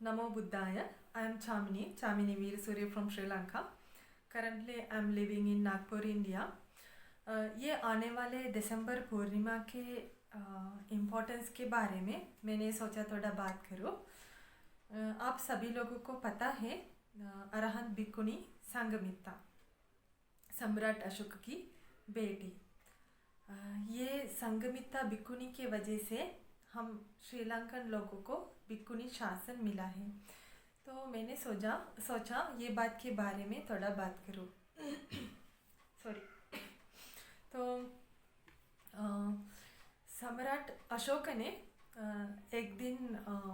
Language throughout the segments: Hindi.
Namo Buddhaya. I am Chamini Veerasurya from Sri Lanka. Currently, I am living in Nagpur, India. ये आने वाले दिसंबर पूर्णिमा के इम्पोर्टेंस के बारे में मैंने सोचा थोड़ा बात करूँ। आप सभी लोगों को पता है अरहंत भिक्खुनी संघमित्ता, सम्राट अशोक की बेटी। ये संघमित्ता भिक्खुनी के वजह से हम श्रीलंकन लोगों को भिक्खुनी शासन मिला है। तो मैंने सोचा ये बात के बारे में थोड़ा बात करूँ। सॉरी। तो सम्राट अशोक ने एक दिन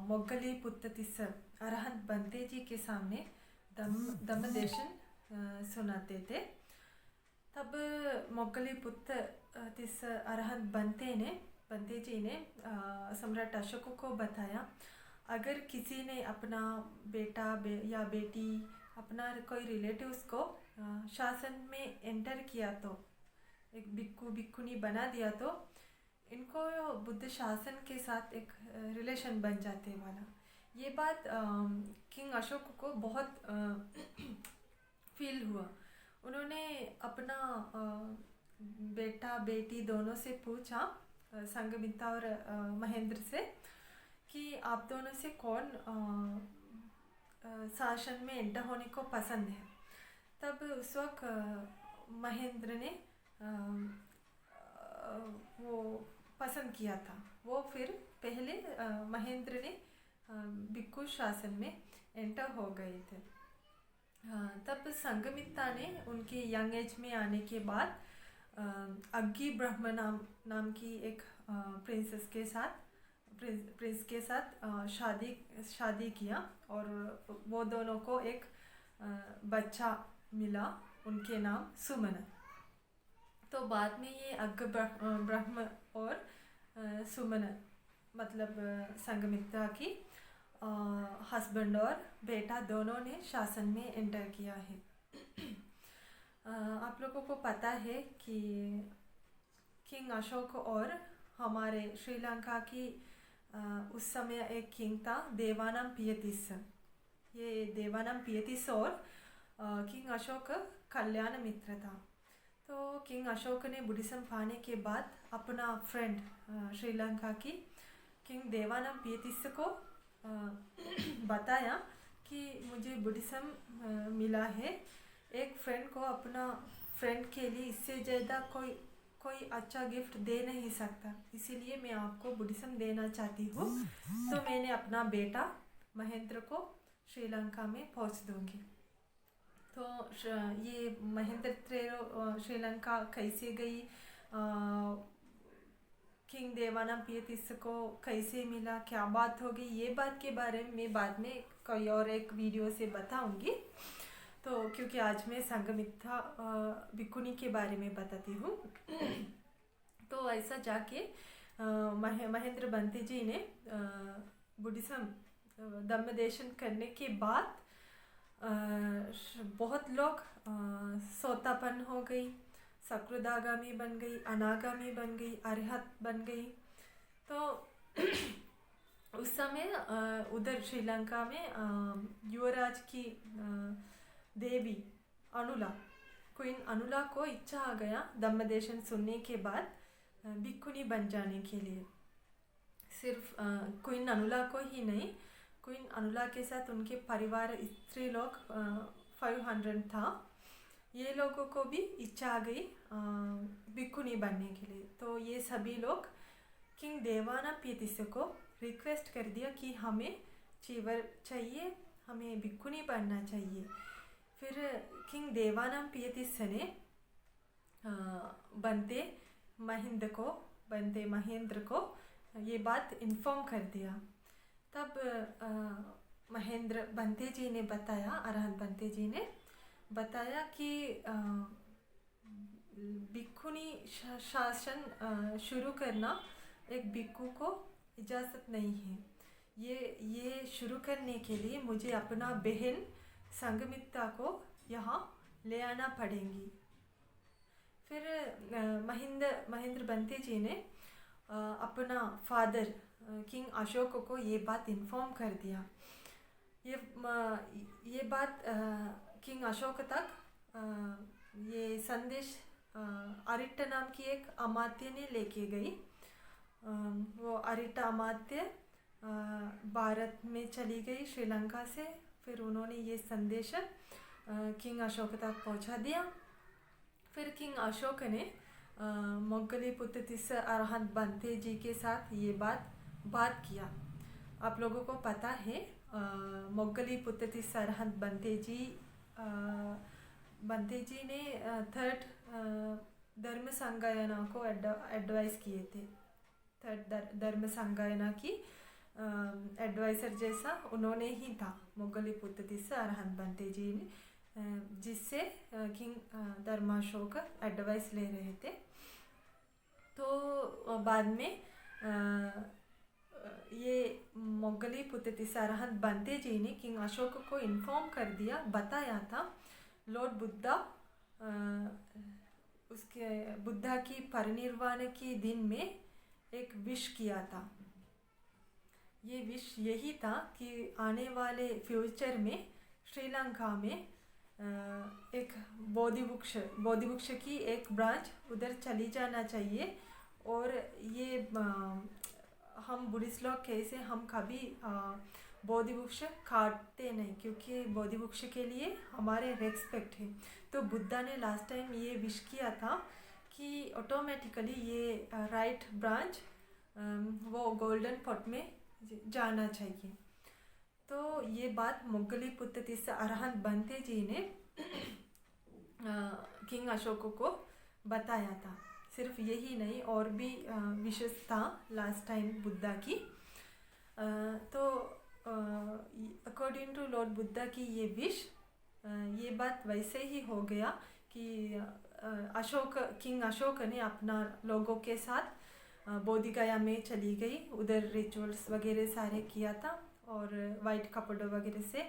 मोगली पुत्ततिस अरहंत बंते जी के सामने दमदेशन सुनाते थे। तब मोगली पुत्ततिस अरहंत बंते जी ने सम्राट अशोक को बताया, अगर किसी ने अपना बेटा या बेटी, अपना कोई रिलेटिव्स को शासन में एंटर किया, तो एक भिक्खुनी बना दिया, तो इनको बुद्ध शासन के साथ एक रिलेशन बन जाते वाला। ये बात किंग अशोक को बहुत फील हुआ। उन्होंने अपना बेटा बेटी दोनों से पूछा, संघमित्ता और महेंद्र से, कि आप दोनों से कौन शासन में एंटर होने को पसंद है। तब उस वक्त महेंद्र ने वो पसंद किया था। वो फिर पहले महेंद्र ने भिक्खु शासन में एंटर हो गए थे। तब संघमित्ता ने उनके यंग एज में आने के बाद अग्गी ब्रह्म नाम की एक प्रिंस के साथ शादी किया, और वो दोनों को एक बच्चा मिला, उनके नाम सुमन। तो बाद में ये अग्ग ब्रह्म और सुमन मतलब संघमित्ता की हस्बैंड और बेटा दोनों ने शासन में एंटर किया है। आप लोगों को पता है कि किंग अशोक और हमारे श्रीलंका की उस समय एक किंग था, देवानम पियतिस। ये देवानम पियतिस और किंग अशोक कल्याण मित्र था। तो किंग अशोक ने बुद्धिज्म पाने के बाद अपना फ्रेंड श्रीलंका की किंग देवानम पियतिस को बताया कि मुझे बुद्धिज्म मिला है। एक फ्रेंड को अपना फ्रेंड के लिए इससे ज़्यादा कोई अच्छा गिफ्ट दे नहीं सकता, इसीलिए मैं आपको बुद्धिज्म देना चाहती हूँ। तो मैंने अपना बेटा महेंद्र को श्रीलंका में पहुँच दूँगी। तो ये महेंद्र श्रीलंका कैसे गई, किंग देवानम पियतिस को कैसे मिला, क्या बात होगी, ये बात के बारे में मैं बाद में कोई और एक वीडियो से बताऊंगी। तो क्योंकि आज मैं संघमित्ता भिक्खुनी के बारे में बताती हूँ। तो ऐसा जाके महेंद्र बंते जी ने बुद्धिज्म दम्मदेशन करने के बाद बहुत लोग सोतापन हो गई, सकृदागामी बन गई, अनागामी बन गई, अरहत बन गई। तो उस समय उधर श्रीलंका में युवराज की देवी अनुला, क्वीन अनुला को इच्छा आ गया दम्मदेशन सुनने के बाद भिक्खुनी बन जाने के लिए। सिर्फ क्वीन अनुला को ही नहीं, क्वीन अनुला के साथ उनके परिवार स्त्री लोग 500 था। ये लोगों को भी इच्छा आ गई भिक्खुनी बनने के लिए। तो ये सभी लोग किंग देवानम पियतिस को रिक्वेस्ट कर दिया कि हमें चीवर चाहिए, हमें भिक्खुनी बनना चाहिए। फिर किंग देवानम पियतिस ने बंते महेंद्र को ये बात इन्फॉर्म कर दिया। तब महेंद्र बंते जी ने बताया, अरहंत बंते जी ने बताया कि भिक्खुनी शासन शुरू करना एक भिक्खु को इजाज़त नहीं है। ये शुरू करने के लिए मुझे अपना बहन संघमित्ता को यहाँ ले आना पड़ेगी। फिर महेंद्र बंते जी ने अपना फादर किंग अशोक को ये बात इन्फॉर्म कर दिया। ये बात किंग अशोक तक ये संदेश अरिट्टा नाम की एक अमात्य ने लेके गई। वो अरिट्टा अमात्य भारत में चली गई श्रीलंका से। फिर उन्होंने ये संदेश किंग अशोक तक पहुंचा दिया। फिर किंग अशोक ने मोगली तिस्स अरहंत बनते जी के साथ ये बात किया। आप लोगों को पता है मोगली तिस्स अरहंत बनते जी ने थर्ड धर्म संगायना को एडवाइस किए थे। थर्ड धर्म संगायना की एडवाइज़र जैसा उन्होंने ही था मोगली तिस्स अरहंत बनते जी ने, जिससे किंग धर्माशोक एडवाइस ले रहे थे। तो बाद में ये मोगली तिस्स अरहंत बनते जी ने किंग अशोक को इन्फॉर्म कर दिया, बताया था लॉर्ड बुद्धा उसके बुद्धा की परिनिर्वाण के दिन में एक विश किया था। ये विश यही था कि आने वाले फ्यूचर में श्रीलंका में एक बोधि वृक्ष की एक ब्रांच उधर चली जाना चाहिए। और ये हम बुद्धिस्ट लोग कैसे हम कभी बोधि वृक्ष काटते नहीं, क्योंकि बोधि वृक्ष के लिए हमारे रेस्पेक्ट है। तो बुद्धा ने लास्ट टाइम ये विश किया था कि ऑटोमेटिकली ये राइट ब्रांच वो गोल्डन पॉट में जाना चाहिए। तो ये बात मोगली तिस्स अरहंत बनते जी ने किंग अशोक को बताया था। सिर्फ यही नहीं, और भी विशेष था लास्ट टाइम बुद्धा की। तो अकॉर्डिंग टू लॉर्ड बुद्धा की ये विश, ये बात वैसे ही हो गया कि किंग अशोक ने अपना लोगों के साथ बोधि गया में चली गई। उधर रिचुअल्स वगैरह सारे किया था और वाइट कपड़ों वगैरह से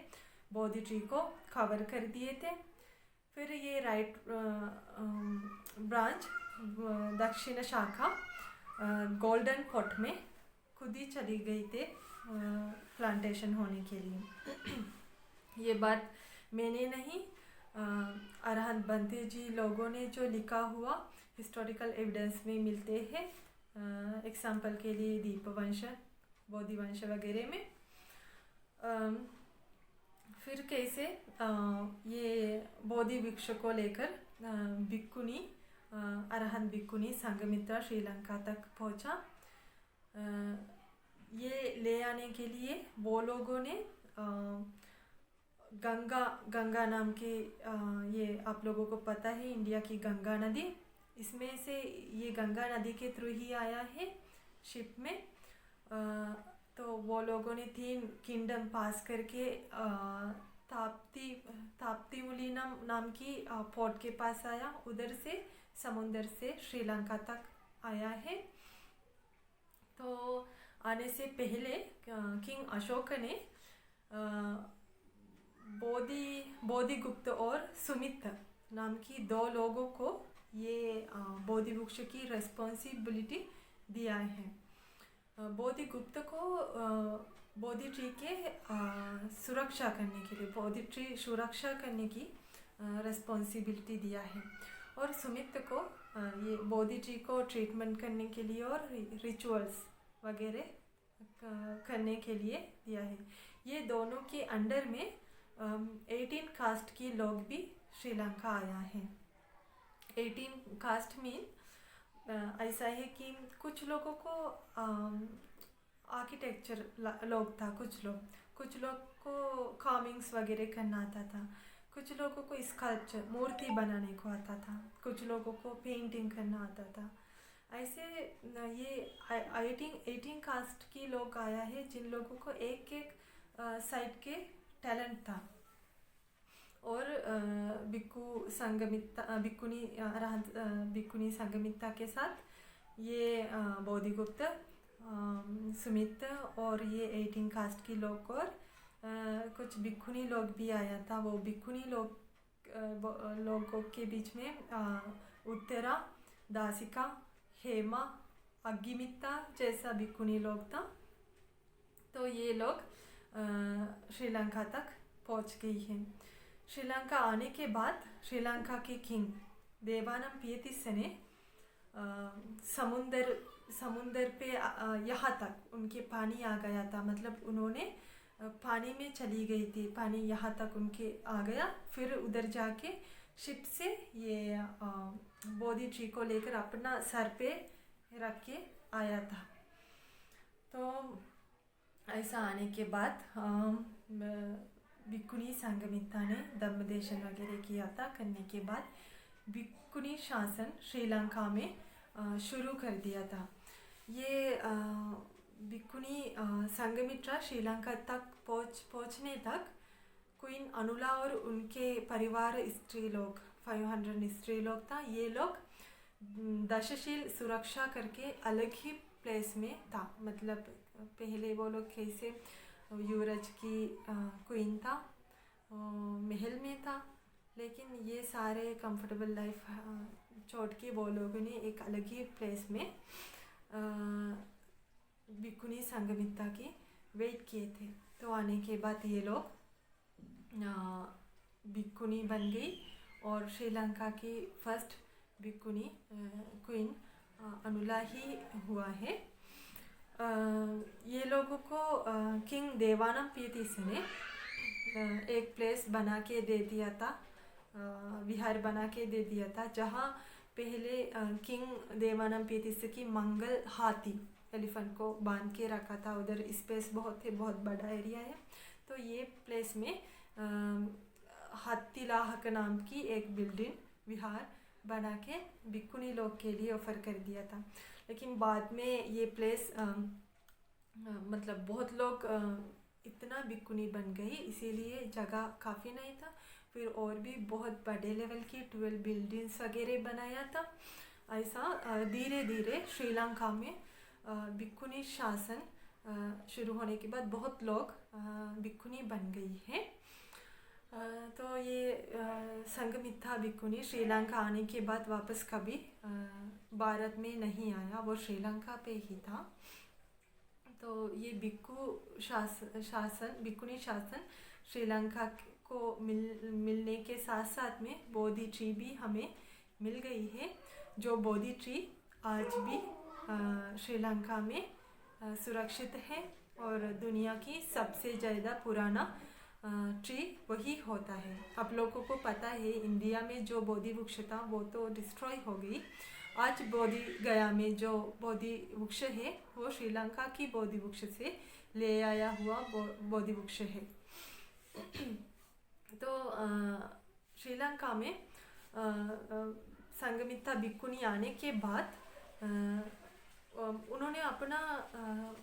बोधि ट्री को कवर कर दिए थे। फिर ये राइट ब्रांच दक्षिण शाखा गोल्डन पॉट में खुद ही चली गई थे प्लांटेशन होने के लिए। ये बात मैंने नहीं, अरहंत बनते जी लोगों ने जो लिखा हुआ हिस्टोरिकल एविडेंस में मिलते हैं। एग्जाम्पल के लिए दीपवंश, बोधिवंश वगैरह में। फिर कैसे ये बोधि वृक्ष को लेकर भिक्खुनी अरहंत भिक्खुनी संघमित्रा श्रीलंका तक पहुंचा। ये ले आने के लिए वो लोगों ने गंगा नाम के ये आप लोगों को पता है इंडिया की गंगा नदी, इसमें से ये गंगा नदी के थ्रू ही आया है शिप में। तो वो लोगों ने 3 किंगडम पास करके ताप्ती मुली नाम की पोर्ट के पास आया। उधर से समुंदर से श्रीलंका तक आया है। तो आने से पहले किंग अशोक ने बोधिगुप्त और सुमित नाम की 2 लोगों को ये बोधि वृक्ष की रेस्पॉन्सिबिलिटी दिया है। बोधिगुप्त को बोधि ट्री के सुरक्षा करने के लिए, बोधि ट्री सुरक्षा करने की रेस्पॉन्सिबिलिटी दिया है। और सुमित को ये बोधि ट्री को ट्रीटमेंट करने के लिए और रिचुअल्स वगैरह करने के लिए दिया है। ये दोनों के अंडर में 18 कास्ट के लोग भी श्रीलंका आया है। 18 कास्ट मीन ऐसा है कि कुछ लोगों को आर्किटेक्चर लोग था, कुछ लोग को कार्विंग्स वगैरह करना आता था, कुछ लोगों को स्कल्पचर मूर्ति बनाने को आता था, कुछ लोगों को पेंटिंग करना आता था। ऐसे ये 18 कास्ट की लोग आया है, जिन लोगों को एक साइड के टैलेंट था। और भिक्खुनी संघमित्रा के साथ ये बोधिगुप्त, सुमित और ये 18 कास्ट की लोग और कुछ भिक्खुनी लोग भी आया था। वो भिक्खुनी लोगों के बीच में उत्तरा, दासिका, हेमा, अग्गिमित्ता जैसा भिक्खुनी लोग था। तो ये लोग श्रीलंका तक पहुंच गई है। श्रीलंका आने के बाद श्रीलंका के किंग देवानंपियतिस ने समुंदर पे यहाँ तक उनके पानी आ गया था, मतलब उन्होंने पानी में चली गई थी, पानी यहाँ तक उनके आ गया। फिर उधर जाके शिप से ये बोधि ट्री को लेकर अपना सर पे रख के आया था। तो ऐसा आने के बाद भिक्खुनी संघमित्ता ने धम्मदेशन वगैरह किया था। करने के बाद भिक्खुनी शासन श्रीलंका में शुरू कर दिया था। ये भिक्खुनी संघमित्रा श्रीलंका तक पहुँचने तक क्वीन अनुला और उनके परिवार स्त्री लोग 500 स्त्री लोग था। ये लोग दशशील सुरक्षा करके अलग ही प्लेस में था, मतलब पहले वो लोग कैसे युवराज की क्वीन था महल में था, लेकिन ये सारे कंफर्टेबल लाइफ छोड़ के वो लोगों ने एक अलग ही प्लेस में भिक्खुनी संघमित्ता की वेट किए थे। तो आने के बाद ये लोग भिक्खुनी बन गई और श्रीलंका की फर्स्ट भिक्खुनी क्वीन अनुला ही हुआ है। ये लोगों को किंग देवानंपियतिस ने एक प्लेस बना के दे दिया था, विहार बना के दे दिया था, जहाँ पहले किंग देवानंपियतिस की मंगल हाथी एलिफेंट को बांध के रखा था। उधर स्पेस बहुत है, बहुत बड़ा एरिया है। तो ये प्लेस में हाथीलाहक नाम की एक बिल्डिंग विहार बना के भिक्खुनी लोग के लिए ऑफर कर दिया था। लेकिन बाद में ये प्लेस मतलब बहुत लोग इतना भिक्खुनी बन गई, इसीलिए जगह काफ़ी नहीं था। फिर और भी बहुत बड़े लेवल की 12 बिल्डिंग्स वगैरह बनाया था। ऐसा धीरे धीरे श्रीलंका में भिक्खुनी शासन शुरू होने के बाद बहुत लोग भिक्खुनी बन गई है। तो ये संघमित्ता भिक्खुनी श्रीलंका आने के बाद वापस कभी भारत में नहीं आया, वो श्रीलंका पे ही था। तो ये भिक्खुनी शासन श्रीलंका को मिलने के साथ साथ में बोधि ट्री भी हमें मिल गई है, जो बोधि ट्री आज भी श्रीलंका में सुरक्षित है और दुनिया की सबसे ज़्यादा पुराना ट्री वही होता है। आप लोगों को पता है इंडिया में जो बोधि वृक्ष था वो तो डिस्ट्रॉय हो गई। आज बोधि गया में जो बोधि वृक्ष है वो श्रीलंका की बोधि वृक्ष से ले आया हुआ बोधि वृक्ष है। तो श्रीलंका में संघमित्ता भिक्खुनी आने के बाद उन्होंने अपना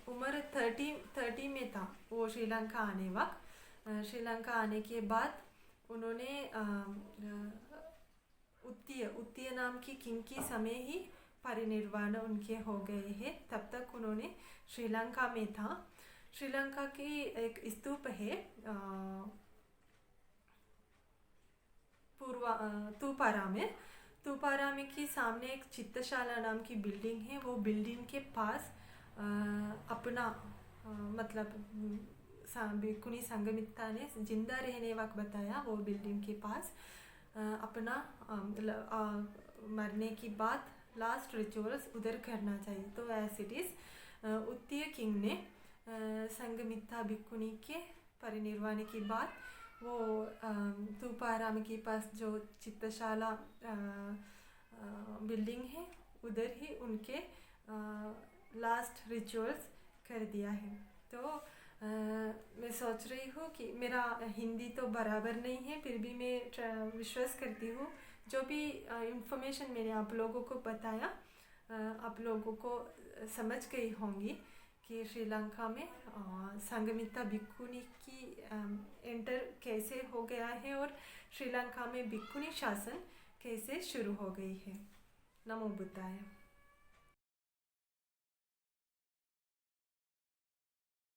उम्र 30 में था वो श्रीलंका आने वक्त। श्रीलंका आने के बाद उन्होंने उत्तीय नाम की किंग की समय ही परिनिर्वाण उनके हो गए हैं। तब तक उन्होंने श्रीलंका में था। श्रीलंका की एक स्तूप है तूपाराम के सामने एक चित्तशाला नाम की बिल्डिंग है। वो बिल्डिंग के पास अपना मतलब भिक्खुनी संघमित्ता ने जिंदा रहने वक्त बताया, वो बिल्डिंग के पास अपना मरने की बाद लास्ट रिचुअल्स उधर करना चाहिए। तो ऐसे इट इज़ उत्तीय किंग ने संघमित्ता भिक्खुनी के परिनिर्वाण के बाद वो तूपाराम के पास जो चित्तशाला बिल्डिंग है उधर ही उनके लास्ट रिचुअल्स कर दिया है। तो मैं सोच रही हूँ कि मेरा हिंदी तो बराबर नहीं है, फिर भी मैं विश्वास करती हूँ जो भी इंफॉर्मेशन मैंने आप लोगों को बताया आप लोगों को समझ गई होंगी कि श्रीलंका में संघमित्ता भिक्खुनी की एंटर कैसे हो गया है और श्रीलंका में भिक्खुनी शासन कैसे शुरू हो गई है। नमो बुद्धाय।